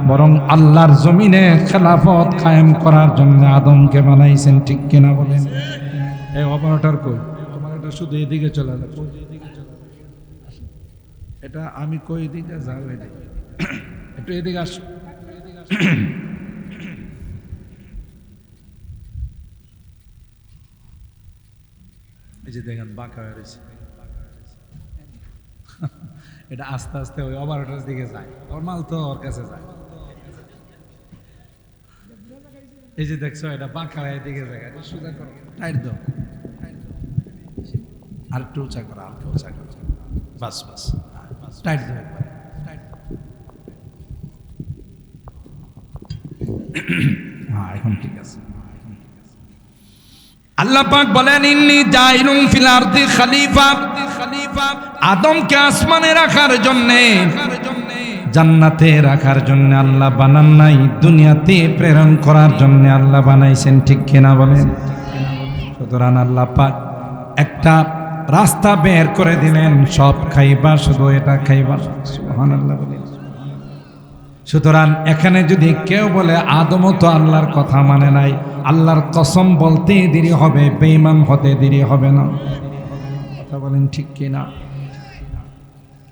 বরং আল্লাহর জমিনে খেলাফত কায়েম করার জন্য আদমকে বানাইছেন ঠিক কিনা বলেন এই অপারেটর কই অপারেটর শুধু এদিকে চলে যাবে এটা আমি কই দিকে যাও একটু এদিকে আসো এই যে দেখেন বাঁকা হয়ে রয়েছে এটা আস্তে আস্তে ওই অপারেটর দিকে যায় ওর মাল তো ওর কাছে যায় এই যে দেখছো এটা বাঁকা এদিকে জায়গা, এটা সোজা করো, টাইট দাও, আর একটু উঁচা করো, আর একটু উঁচা করো, বাস বাস, টাইট দাও একবার, হ্যাঁ এখন ঠিক আছে। আল্লাহ পাক বলেন ইন্নী জাইলুন ফিল আরদি খলিফা, আদমকে আসমানে রাখার জন্য, জান্নাতে রাখার জন্য আল্লাহ বানান নাই, দুনিয়াতে প্রেরণ করার জন্য আল্লাহ বানাইছেন, ঠিক কিনা বলেন? সুতরাং আল্লাহ পাক একটা রাস্তা বের করে দিলেন, সব খাইবা শুধু এটা খাইবা, সুবহানাল্লাহ বলেন। সুতরাং এখানে যদি কেউ বলে আদমও তো আল্লাহর কথা মানে নাই, আল্লাহর কসম বলতে দেরি হবে, বেঈমান হতে দেরি হবে না, কথা বলেন ঠিক কিনা?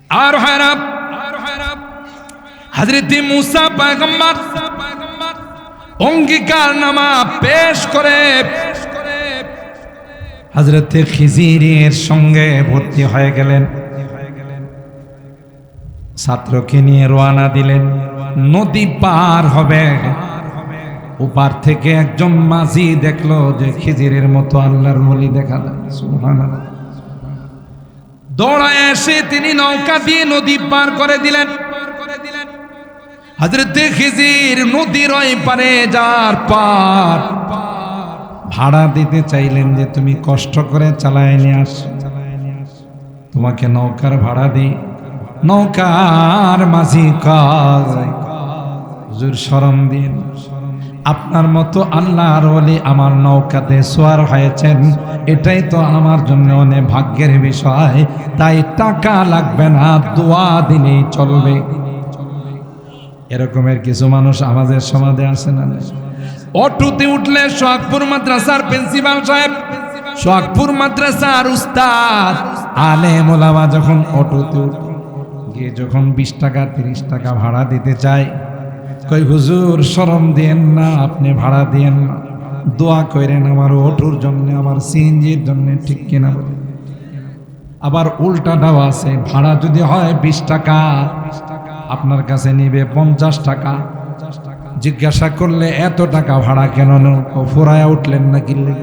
আর হারাব হযরত মূসা পয়গম্বর অঙ্গীকারনামা পেশ করে হযরত খিজিরের সঙ্গে ভর্তি হয়ে গেলেন, ছাত্রকে নিয়ে রওনা দিলেন, নদী পার হবে। ওপার থেকে একজন মাঝি দেখলো যে খিজিরের মতো আল্লাহর ওলি দেখা যায়, সুবহানাল্লাহ। দৌড়ায় এসে তিনি নৌকা দিয়ে নদী পার করে দিলেন। হযরত খিজির নদীর ওই পারে যার পার ভাড়া দিতে চাইলেন যে তুমি কষ্ট করে চালায় নিয়ে আস, তোমাকে নৌকার ভাড়া দিই। নৌকার মাঝি কয় হুজুর শরম দিন, আপনার মতো আল্লাহর ওলি আমার নৌকাতে সওয়ার হয়েছেন, এটাই তো আমার জন্য অনেক ভাগ্যের বিষয়, তাই টাকা লাগবে না, দোয়া দিলেই চলবে। এরকমের কিছু মানুষ আমাদের সমাজে আছে না? অটোতে উঠলে সোহাগপুর মাদ্রাসার প্রিন্সিপাল সাহেব, সোহাগপুর মাদ্রাসার উস্তাদ আলেম ওলামা যখন অটোতে গিয়ে যখন 20 টাকা 30 টাকা ভাড়া দিতে চায়, কই হুজুর শরম দিয়েন না, আপনি ভাড়া দিয়েন না, দোয়া করেন আমার অটোর জন্য, আমার সিএনজির জন্য, ঠিক কিনা বলে? আবার উল্টাটাও আছে, ভাড়া যদি হয় 20 টাকা আপনার কাছে নিবে 50 টাকা, জিজ্ঞাসা করলে এত টাকা ভাড়া কেন নেও? ফুরায়া উঠলেন না কিনলে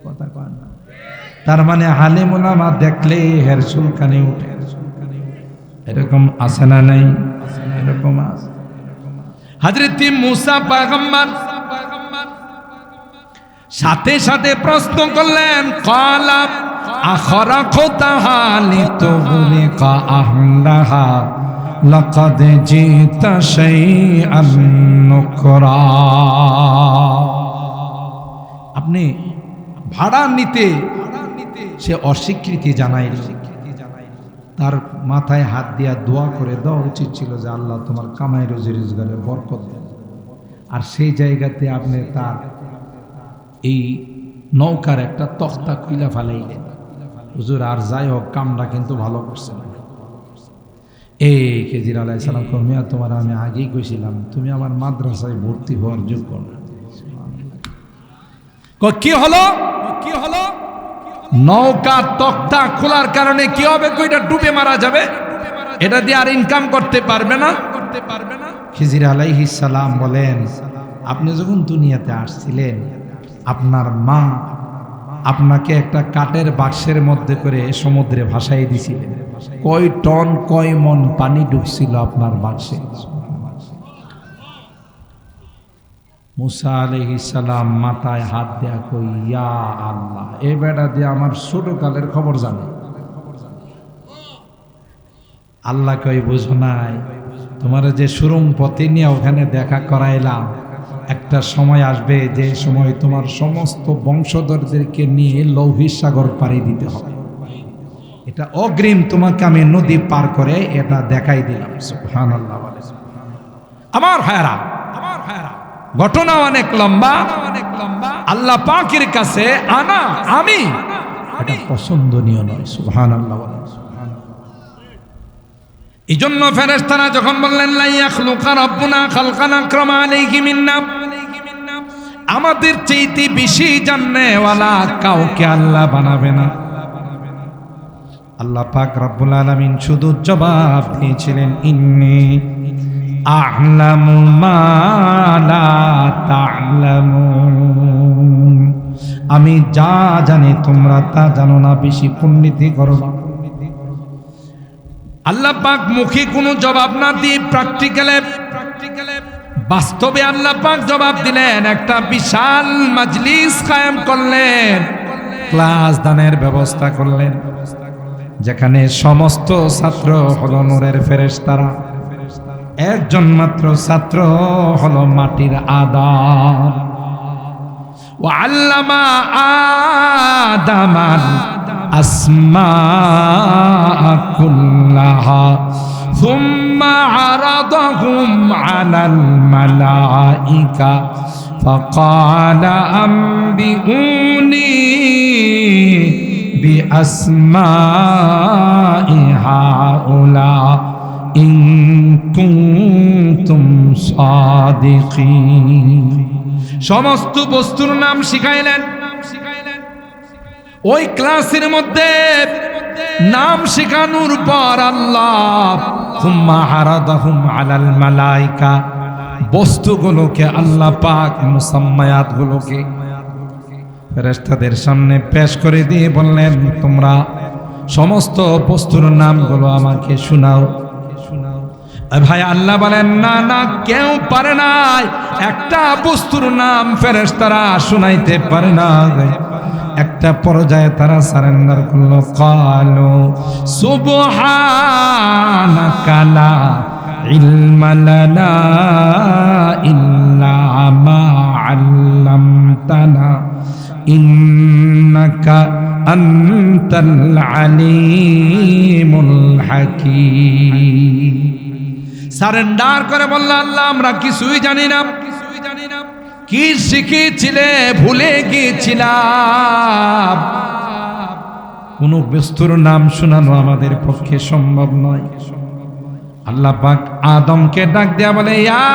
কথা কয় না। তার মানে আলেম ওলামা দেখলে হের চুলকানি উঠে, এরকম আছে না নাই? এরকম আছে। হযরত মূসা পয়গম্বর সাথে সাথে প্রশ্ন করলেন, ক্বালা আখরাকতাহা লিতুগরিকা আহলাহা লাকাদ জিতা শাইআন নুকরা। আপনি ভাড়া নিতে সে অস্বীকৃতি জানাইল, তার মাথায় হাত দিয়া দোয়া করে দেওয়া উচিত ছিল যে আল্লাহ তোমার কামাই রুজি রোজগারে বরকত দেন। আর সেই জায়গাতে আপনি তার এই নৌকার একটা তক্তা খুইলা ফেলাইলেন। হুজুর আর যাই হোক, কামটা কিন্তু ভালো করছে না। এই খিজির আলাইহিস সালাম কমিয়া, তোমার আমি আগেই কইছিলাম তুমি আমার মাদ্রাসায় ভর্তি হওয়ার যোগ্য না। কি হলো? কি হলো? নৌকা তক্তা খোলার কারণে কি হবে? কইটা ডুবে মারা যাবে, এটা দিয়ে আর ইনকাম করতে পারবে না। খিজির আলাইহিস সালাম বলেন, আপনি যখন দুনিয়াতে আসছিলেন আপনার মা আপনাকে একটা কাঠের বাক্সের মধ্যে করে সমুদ্রে ভাসাই দিছিলেন। কয় টন কয় মন পানি ঢুকছিল আপনার বাক্সে। মূসা আলাইহিস সালাম মাথায় হাত দেয়া কই, ইয়া আল্লাহ, এই বেটা দিয়ে আমার ছোট কালের খবর জানে। আল্লাহ কই, বুঝো নাই, তোমার যে সুরুং পথে নিয়ে ওখানে দেখা করাইলাম, একটা সময় আসবে যে সময় তোমার সমস্ত বংশধরদেরকে নিয়ে লৌহিত সাগর পাড়ি দিতে হবে। এটা অগ্রিম তোমাকে আমি নদী পার করে এটা দেখাই দিলাম। সুবহানাল্লাহ। আমার ভাইরা, ঘটনা অনেক লম্বা, আল্লাহ পাকের কাছে আনা আমি এটা পছন্দনীয় নয়। সুবহানাল্লাহ। এই জন্য ফেরেশতারা যখন বললেন লা ইয়াখলুকা রাব্বুনা খালকান আকরামা আলাইহি মিন্না, আমাদের চাইতে বেশি জাননেওয়ালা কাউকে আল্লাহ বানাবে না। আল্লাহ পাক রব্বুল আলামিন শুধু জবাব দিয়েছিলেন, ইন্নী আ'লামু মা লা আমি যা জানি তোমরা তা জানো না, বেশি পণ্ডিতি করো না। আল্লাহ পাক মুখে কোনো জবাব না দিয়ে প্র্যাকটিক্যালে বাস্তবে আল্লাহ পাক জবাব দিলেন। একটা বিশাল মাজলিস কায়েম করলেন, ক্লাস দানের ব্যবস্থা করলেন, যেখানে সমস্ত ছাত্র হলো নূরের ফেরেশতারা, একজন মাত্র ছাত্র হলো মাটির আদম। ওয়াল্লামা আদামাল আসমাআ কুল্লাহা সুম্মা আরাদাহুম আলাল মালাইকা ফাকালা আম্বিউনি বিআসমাই হাউলা ইন কুনতুম সাদিকিন। সমস্ত বস্তুর নাম শিখাইলেন। ওই ক্লাসের মধ্যে নাম শেখানোর পর আল্লাহ সুম্মা আরাদাহুম আলাল মালাইকা, বস্তুগুলোকে আল্লাহ পাক মুসাম্মায়াত গুলোকে ফেরেশতাদের সামনে পেশ করে দিয়ে বললেন, তোমরা সমস্ত বস্তুর নামগুলো আমাকে শোনাও। ভাই আল্লাহ বলেন, না না, কেউ পারে না, একটা বস্তুর নাম ফেরেশতারা শুনাইতে পারে না। একটা পর্যায়ে তারা সারেন্ডার করলো, কালো সুবহানাকা লা ইলমা লানা ইল্লা মা আল্লামতানা ইন্নাকা আনতাল আলিমুল হাকীম। সারেন্ডার করে বলল, আল্লাহ আমরা কিছুই জানি না, কি শিখেছিলে ভুলে গিয়েছিলাম, কোন বস্তুর নাম শোনানো আমাদের পক্ষে সম্ভব নয়। আল্লাহ পাক আদমকে ডাক দেয়া বলে, ইয়া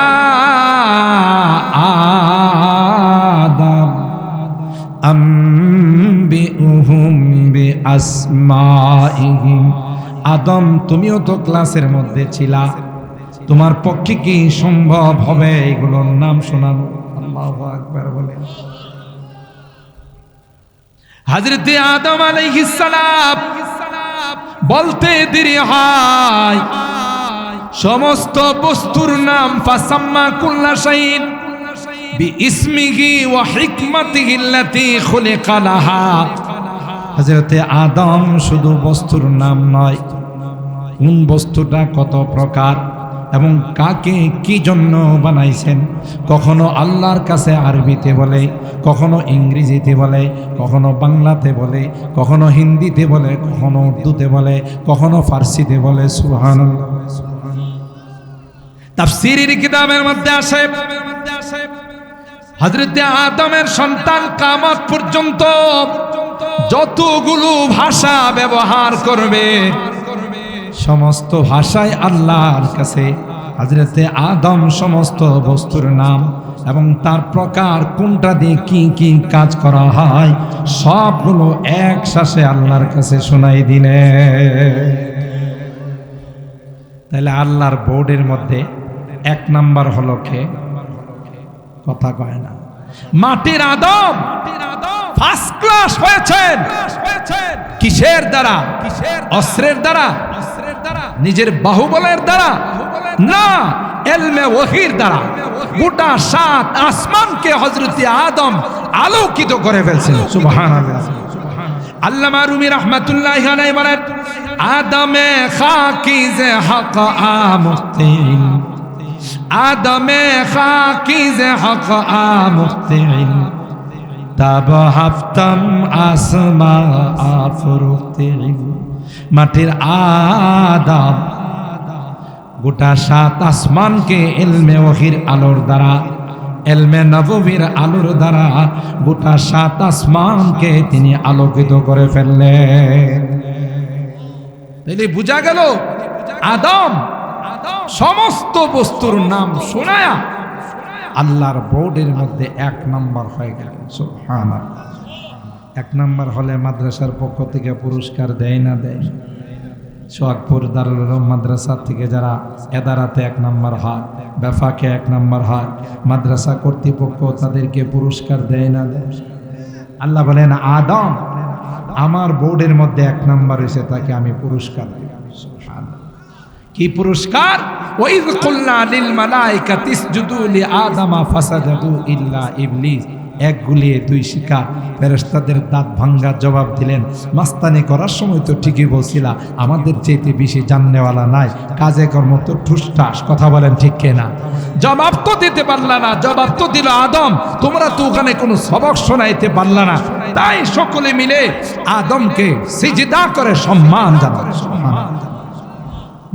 আদম আম্বিউহুম বিআসমাইহিম। আদম, তুমিও তো ক্লাসের মধ্যে ছিলা, তোমার পক্ষে কি সম্ভব হবে এগুলোর নাম শোনানো? আল্লাহু আকবার বলেন। হযরত আদম আলাইহিস সালাম বলতে দেরি হয়, সমস্ত বস্তুর নাম ফাসাম্মা কুল্লা শাইইন বিইসমিহি ওয়া হিকমাতিহি আল্লাতী খুলিকা লাহা। হযরত আদম শুধু বস্তুর নাম নয়, কোন বস্তুটা কত প্রকার এবং কাকে কি জন্য বানাইছেন, কখনো আল্লাহর কাছে আরবিতে বলে, কখনো ইংরেজিতে বলে, কখনো বাংলাতে বলে, কখনো হিন্দিতে বলে, কখনো উর্দুতে বলে, কখনো ফার্সিতে বলে। সুবহানাল্লাহ। তাফসীরের কিতাবের মধ্যে আসে, হযরত আদমের সন্তান কিয়ামত পর্যন্ত যতগুলো ভাষা ব্যবহার করবে, সমস্ত ভাষায় আল্লাহর কাছে হযরত আদম সমস্ত বস্তুর নাম এবং তার প্রকার, কোনটা দিয়ে কি কি কাজ করা হয়, সবগুলো এক শ্বাসে আল্লাহর কাছে শোনাই দিলে। তাহলে আল্লাহর বোর্ডের মধ্যে এক নাম্বার হলো কে? কথা কয় না, মাটির আদম ফার্স্ট ক্লাস হয়েছেন। কিসের দ্বারা? অস্ত্রের দ্বারা, নিজের বাহুবলের দ্বারা না, ইলমে ওহীর দ্বারা। গোটা সাত আসমানকে হযরত আদম আলোকিত করে ফেলছেন। সুবহানাল্লাহ। আল্লামা রুমি রাহমাতুল্লাহি আলাইহি বলেন, আদমে খাকিজে হক আমুক্তিল, আদমে খাকিজে হক আমুক্তিল, তব হাফতম আসমা আফরুক্তিল। মাটির আদম গোটা সাত আসমানকে ইলমে ওহীর আলোর দ্বারা, ইলমে নববীর আলোর দ্বারা গোটা সাত আসমানকে তিনি আলোকিত করে ফেললেন। তাইলে বোঝা গেল আদম সমস্ত বস্তুর নাম শোনায়া আল্লাহর বোর্ডের মধ্যে এক নাম্বার হয়ে গেলেন। সুবহানাল্লাহ। এক নাম্বার হলে মাদ্রাসার পক্ষ থেকে পুরস্কার দেয় না দেয়? সোহাগপুর দারুল উলুম মাদ্রাসা থেকে যারা এদারাতে এক নাম্বার হয়, বেফাকে এক নাম্বার হয়, মাদ্রাসা কর্তৃপক্ষ তাদেরকে পুরস্কার দেয় না দেয়? আল্লাহ বলেন আদম আমার বোর্ডের মধ্যে 1 নাম্বার হয়েছে, তাকে আমি পুরস্কার দেব। সুবহানাল্লাহ। কি পুরস্কার? ওয়াইয কুলনা লিল মালাইকাতি ইসজুদু লি আদামা ফাসাজাদু ইল্লা ইবলিস। এক গুলিয়ে 2 শিকার ফেরেশতাদের দাঁত ভাঙ্গা জবাব দিলেন, মাস্তানি করার সময় তো ঠিকই বলছিলা আমাদের চাইতে বেশি জাননেওয়ালা নাই, কাজে কর্ম তো ঠুসঠাস। কথা বলেন ঠিক কিনা? জবাব তো দিতে পারলা না। জবাব তো দিল আদম, তোমরা তো ওখানে কোনো সবক শোনাইতে পারলা না। তাই সকলে মিলে আদমকে সিজদা করে সম্মান জানালো। সুবহানাল্লাহ।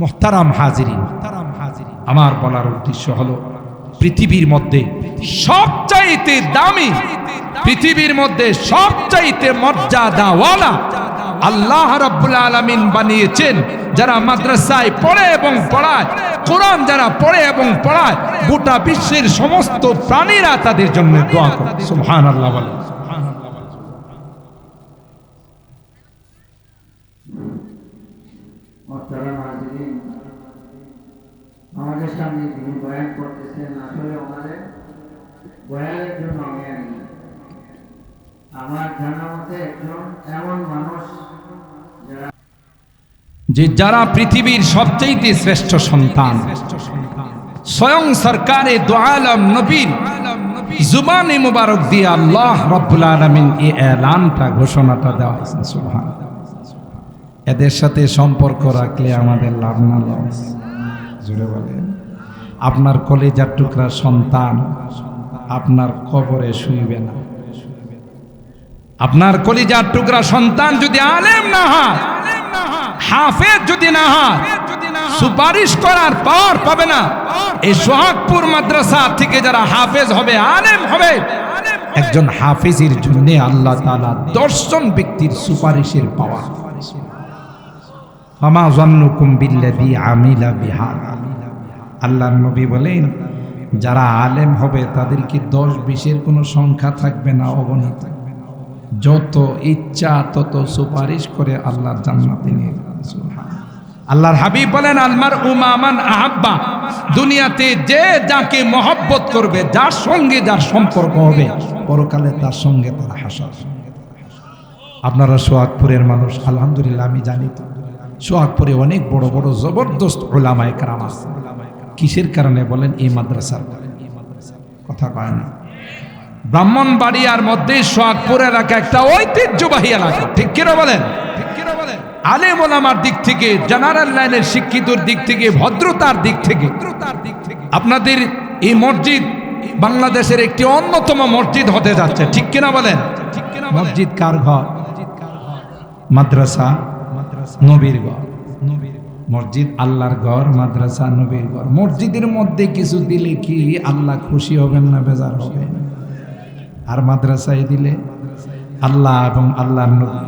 মুহতারাম হাজিরিন, আমার বলার উদ্দেশ্য হলো পৃথিবীর মধ্যে সবচাইতে দামি, পৃথিবীর মধ্যে সবচাইতে মর্যাদাওয়ালা আল্লাহ রাব্বুল আলামিন বানিয়েছেন যারা মাদ্রাসায় পড়ে এবং পড়ায়, কোরআন যারা পড়ে এবং পড়ায়, গোটা বিশ্বের সমস্ত প্রাণীরা তাদের জন্য দোয়া করে। সুবহানাল্লাহ বলেন। আমাদের সামনে যিনি বয়ান করতেছেন, আসলে ওনাদের বয়ানের জন্য আমি আনি। আমার জানা মতে একজন এমন মানুষ যারা পৃথিবীর সবচেয়ে শ্রেষ্ঠ সন্তান, স্বয়ং সরকারে দো আলম নবীর জুবানে মুবারক দিয়ে আল্লাহ রাব্বুল আলামিন এই এলানটা, ঘোষণাটা দেওয়া হয়েছে। সুবহানাল্লাহ। এদের সাথে সম্পর্ক রাখলে আমাদের লাভ না লস? জুড়ে বলেন। আপনার কলেজার টুকরা সন্তান আপনার কবরে শুইবে না। আপনার কলিজার টুকরা সন্তান যদি আলেম না হয়, হাফেজ যদি না হয়, সুপারিশ করার পাওয়ার পাবে না। এই সোহাগপুর মাদ্রাসা থেকে যারা হাফেজ হবে, আলেম হবে, একজন হাফেজের জন্য আল্লাহ তাআলা 10 জন ব্যক্তির সুপারিশের পাওয়ার। ফামা যান্নুকুম বিল্লাযী আমিলা বিহাযা। আল্লাহর নবী বলেন যারা আলেম হবে তাদেরকে 10-20 কোনো সংখ্যা থাকবে না, অগণিত। যত ইচ্ছা তত সুপারিশ করে আল্লাহর জান্নাতে নিয়ে যাবেন। সুবহানাল্লাহ। আল্লাহর হাবিব বলেন আলমার উমামান আহাব্বা। দুনিয়াতে যে যাকে মহব্বত করবে, যার সঙ্গে যার সম্পর্ক হবে, পরকালে তার সঙ্গে তার হাসর। আপনারা সোহাগপুরের মানুষ, আলহামদুলিল্লাহ আমি জানি তো সোহাগপুরে অনেক বড় বড় জবরদস্ত উলামায়ে কেরাম আছে। কিসের কারণে বলেন? এই মাদ্রাসার কথা কয় না। ব্রাহ্মণবাড়িয়ার মধ্যে সোহাগপুর এলাকা একটা ঐতিহ্যবাহী এলাকা, ঠিক কিনা বলেন? আলেম ওলামার দিক থেকে, জেনারেল লাইনের শিক্ষিতর দিক থেকে, ভদ্রতার দিক থেকে আপনাদের এই মসজিদ বাংলাদেশের একটি অন্যতম মসজিদ হতে যাচ্ছে, ঠিক কিনা বলেন? মসজিদ কার ঘর? মাদ্রাসা নবীর ঘর। মসজিদ আল্লাহর ঘর, মাদ্রাসা নবীর ঘর। মসজিদের মধ্যে কিছু দিলে কি আল্লাহ খুশি হবেন না বেজার হবেন? আর মাদ্রাসায় দিলে আল্লাহ এবং আল্লাহর নবী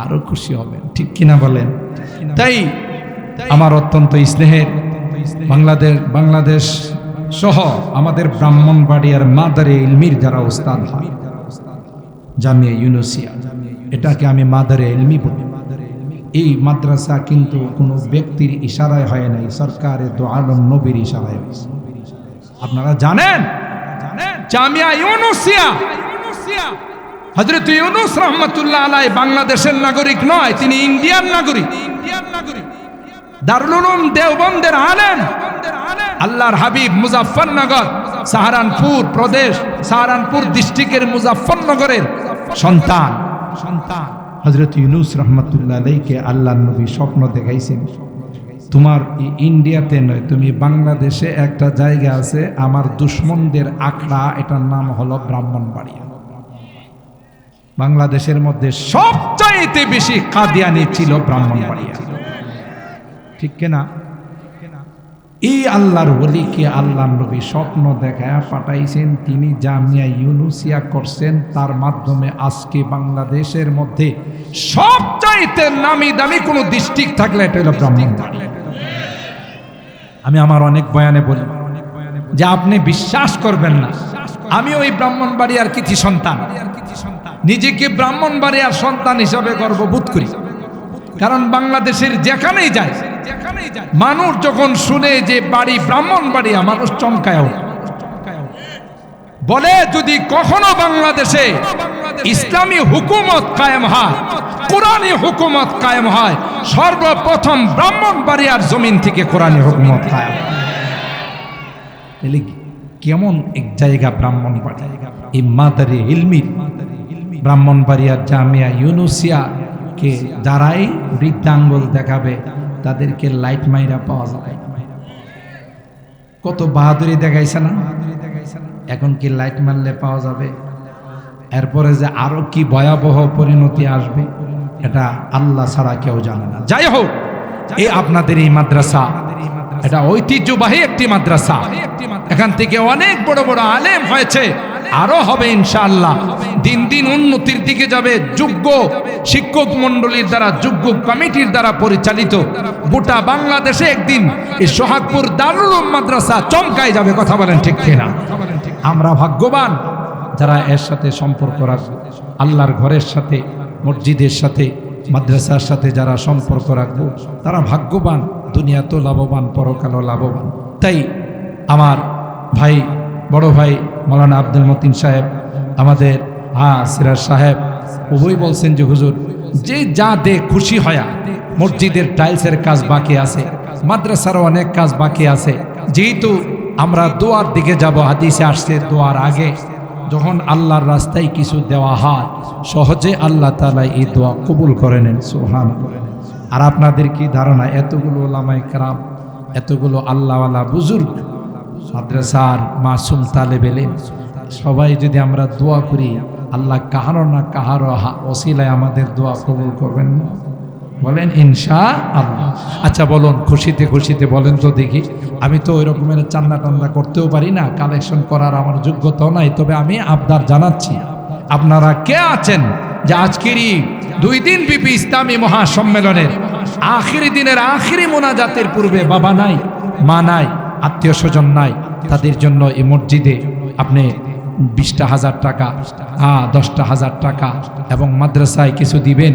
আরো খুশি হবেন, ঠিক কিনা বলেন? তাই আমার অত্যন্ত স্নেহের বাংলাদেশ সহ আমাদের ব্রাহ্মণবাড়িয়ার মাদারে ইলমির যারা উস্তাদ হয়, জামিয়া ইউনুসিয়া, এটাকে আমি মাদারে ইলমি বলি। এই মাদ্রাসা কিন্তু কোনো ব্যক্তির ইশারায় হয় নাই, সরকারে দো আলম নবীর ইশারায় হয়েছে। আপনারা জানেন জামিয়া ইউনুসিয়া, হযরত ইউনুস রাহমাতুল্লাহ আলাইহি বাংলাদেশের নাগরিক নয়, তিনি ইন্ডিয়ান নাগরিক। দারুল উলুম দেওবন্দের আলেম, আল্লাহর হাবিব মুজাফফরনগর, সাহারানপুর প্রদেশ, সাহারানপুর ডিস্ট্রিক্টের মুজাফফরনগরের সন্তান। হযরত ইউনুস রাহমাতুল্লাহ আলাইহিকে আল্লাহর নবী স্বপ্ন দেখাইছেন, তোমার ইন্ডিয়াতে নয়, তুমি বাংলাদেশে একটা জায়গা আছে আমার দুশ্মনদের আখড়া, এটার নাম হলো ব্রাহ্মণবাড়িয়া। বাংলাদেশের মধ্যে সবচাইতে বেশি কাদিয়ানি ছিল ব্রাহ্মণবাড়িয়া, ঠিক কিনা? এই আল্লাহর ওলিকে আল্লাহর নবী স্বপ্ন দেখায়া পাঠাইছেন, তিনি জামিয়া ইউনুসিয়া করছেন। তার মাধ্যমে আজকে বাংলাদেশের মধ্যে সবচাইতে নামি দামি কোনো ডিস্ট্রিক্ট থাকলে এটা হলো ব্রাহ্মণবাড়িয়া। আমি আমার অনেক বয়ানে বলি যে আপনি বিশ্বাস করবেন না, আমি ওই ব্রাহ্মণবাড়িয়ার কৃতি সন্তান, নিজেকে ব্রাহ্মণবাড়িয়ার সন্তান হিসাবে গর্ববোধ করি। কারণ বাংলাদেশের যেখানেই যায় মানুষ যখন শুনে যে বাড়ি ব্রাহ্মণবাড়িয়া, মানুষ চমকায়। বলে যদি কখনো বাংলাদেশে ইসলামী হুকুমত কায়েম হয়, কোরআনী হুকুমত কায়েম হয়, সর্বপ্রথম ব্রাহ্মণবাড়িয়ার জমিন থেকে কোরআনী হুকুমত কায়েম। কেমন এক জায়গা ব্রাহ্মণবাড়িয়া, এই মাদারে ইলমির ব্রাহ্মণবাড়িয়ার জামিয়া ইউনুসিয়া কে যারাই বৃদ্ধাঙ্গুল দেখাবে তাদেরকে লাইট মাইরা পাওয়া যাবে। কত বাহাদুরি দেখাইছে না? এখন কি লাইট মারলে পাওয়া যাবে? এরপরে যে আরো কি ভয়াবহ পরিণতি আসবে এটা আল্লাহ ছাড়া কেউ জানে না। যাই হোক, এই আপনাদের এই মাদ্রাসা এটা ঐতিহ্যবাহী একটি মাদ্রাসা। এখান থেকে অনেক বড় বড় আলেম হয়েছে, আরো হবে ইনশাআল্লাহ। দিন দিন উন্নতির দিকে যাবে। যোগ্য শিক্ষক মন্ডলীর দ্বারা, যোগ্য কমিটির দ্বারা পরিচালিত গোটা বাংলাদেশে একদিন এই সোহাগপুর দারুল উলুম মাদ্রাসা চমকাই যাবে। কথা বলেন ঠিক কিনা? আমরা ভাগ্যবান যারা এর সাথে সম্পর্ক রাখবো, আল্লাহর ঘরের সাথে, মসজিদের সাথে, মাদ্রাসার সাথে যারা সম্পর্ক রাখবো তারা ভাগ্যবান। দুনিয়া তো লাভবান, পরকালও লাভবান। তাই আমার ভাই, বড় ভাই মৌলানা আব্দুল মতিন সাহেব, আমাদের সিরাজ সাহেব উভয় বলছেন যে হুজুর যে যা দে খুশি হয়া, মসজিদের টাইলসের কাজ বাকি আছে, মাদ্রাসারও অনেক কাজ বাকি আছে। যেহেতু আমরা দোয়ার দিকে যাব, হাদিসে আসছে দোয়ার আগে যখন আল্লাহর রাস্তায় কিছু দেওয়া হয় সহজে আল্লাহ তাআলা এই দোয়া কবুল করে নেন। সুবহানাল্লাহ। আর আপনাদের কি ধারণা, এতগুলো ওলামায়ে কেরাম, এতগুলো আল্লাহওয়ালা বুজুর্গ, মাদ্রাসার মাসুম তালেবে ইলম, সবাই যদি আমরা দোয়া করি, আল্লাহ কাহারো না কাহারো ওসিলায় আমাদের দোয়া কবুল করবেন না? বলেন ইনশাআল্লাহ। আচ্ছা বলুন, খুশিতে খুশিতে বলেন তো দেখি। আমি তো ওই রকমের চান্দা টান্দা করতেও পারি না, কালেকশন করার আমার যোগ্যতাও নাই, তবে আমি আবদার জানাচ্ছি, আপনারা কে আছেন যে আজকেরই 2 দিন ব্যাপী ইসলামী মহাসম্মেলনের আখিরি দিনের আখিরি মোনাজাতের পূর্বে বাবা নাই, মা নাই, আত্মীয় স্বজন নাই, তাদের জন্য এই মসজিদে আপনি 20,000 টাকা, 10,000 টাকা এবং মাদ্রাসায় কিছু দিবেন,